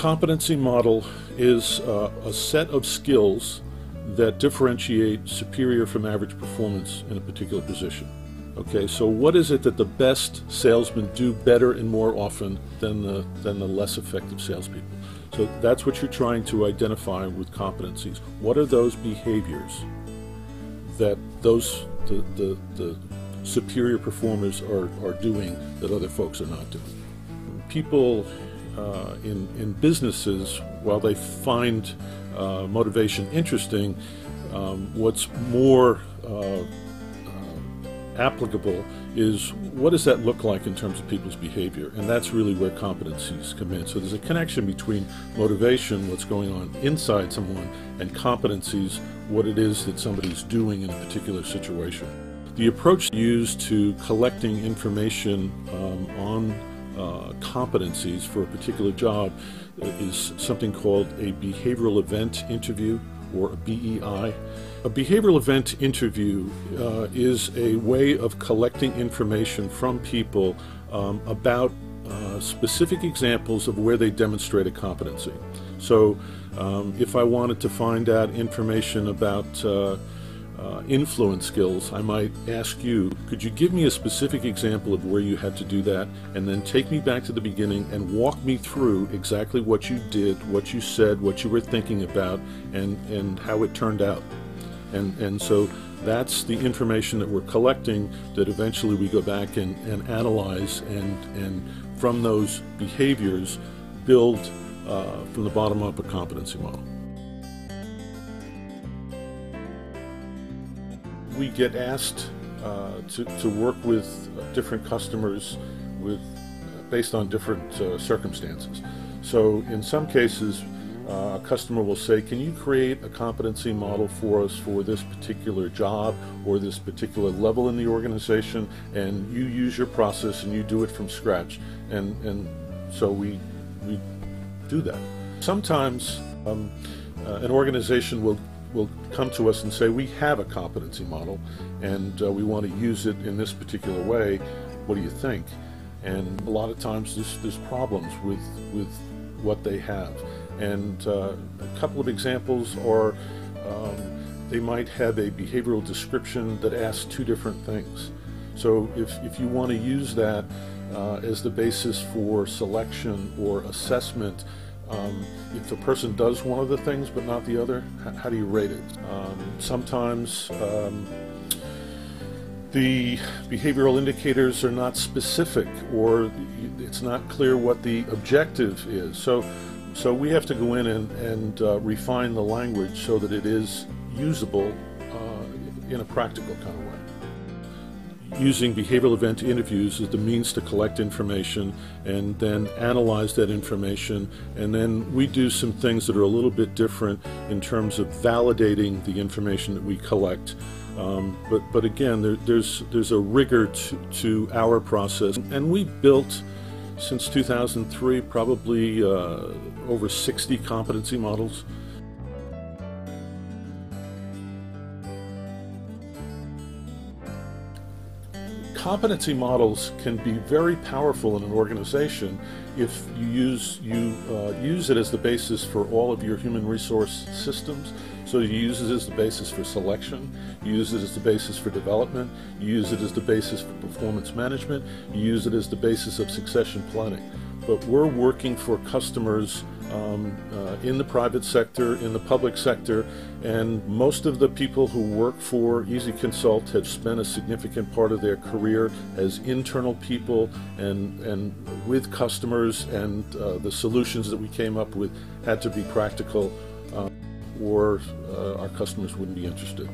competency model is a set of skills that differentiate superior from average performance in a particular position. Okay, so what is it that the best salesmen do better and more often than the less effective salespeople? So that's what you're trying to identify with competencies. What are those behaviors that the superior performers are doing that other folks are not doing? People in businesses, while they find motivation interesting, what's more applicable is what does that look like in terms of people's behavior, and that's really where competencies come in. So there's a connection between motivation, what's going on inside someone, and competencies, what it is that somebody's doing in a particular situation. The approach used to collecting information on competencies for a particular job is something called a behavioral event interview, or a BEI. A behavioral event interview is a way of collecting information from people about specific examples of where they demonstrate a competency. So if I wanted to find out information about influence skills, I might ask you, could you give me a specific example of where you had to do that, and then take me back to the beginning and walk me through exactly what you did, what you said, what you were thinking about, and how it turned out. And so that's the information that we're collecting that eventually we go back and analyze, and from those behaviors build from the bottom up a competency model. We get asked to work with different customers based on different circumstances. So in some cases, a customer will say, can you create a competency model for us for this particular job or this particular level in the organization, and you use your process and you do it from scratch. And so we do that. Sometimes an organization will come to us and say, we have a competency model and we want to use it in this particular way. What do you think? And a lot of times there's problems with what they have. And a couple of examples are they might have a behavioral description that asks two different things. So if you want to use that as the basis for selection or assessment, if a person does one of the things but not the other, how do you rate it? Sometimes the behavioral indicators are not specific, or it's not clear what the objective is. So we have to go in and refine the language so that it is usable in a practical kind of way. Using behavioral event interviews as the means to collect information and then analyze that information, and then we do some things that are a little bit different in terms of validating the information that we collect. But again, there's a rigor to our process, and we built since 2003 probably over 60 competency models. Competency models can be very powerful in an organization if you use it as the basis for all of your human resource systems. So you use it as the basis for selection, you use it as the basis for development, you use it as the basis for performance management, you use it as the basis of succession planning. But we're working for customers in the private sector, in the public sector, and most of the people who work for EASI Consult have spent a significant part of their career as internal people and with customers, and the solutions that we came up with had to be practical, or our customers wouldn't be interested.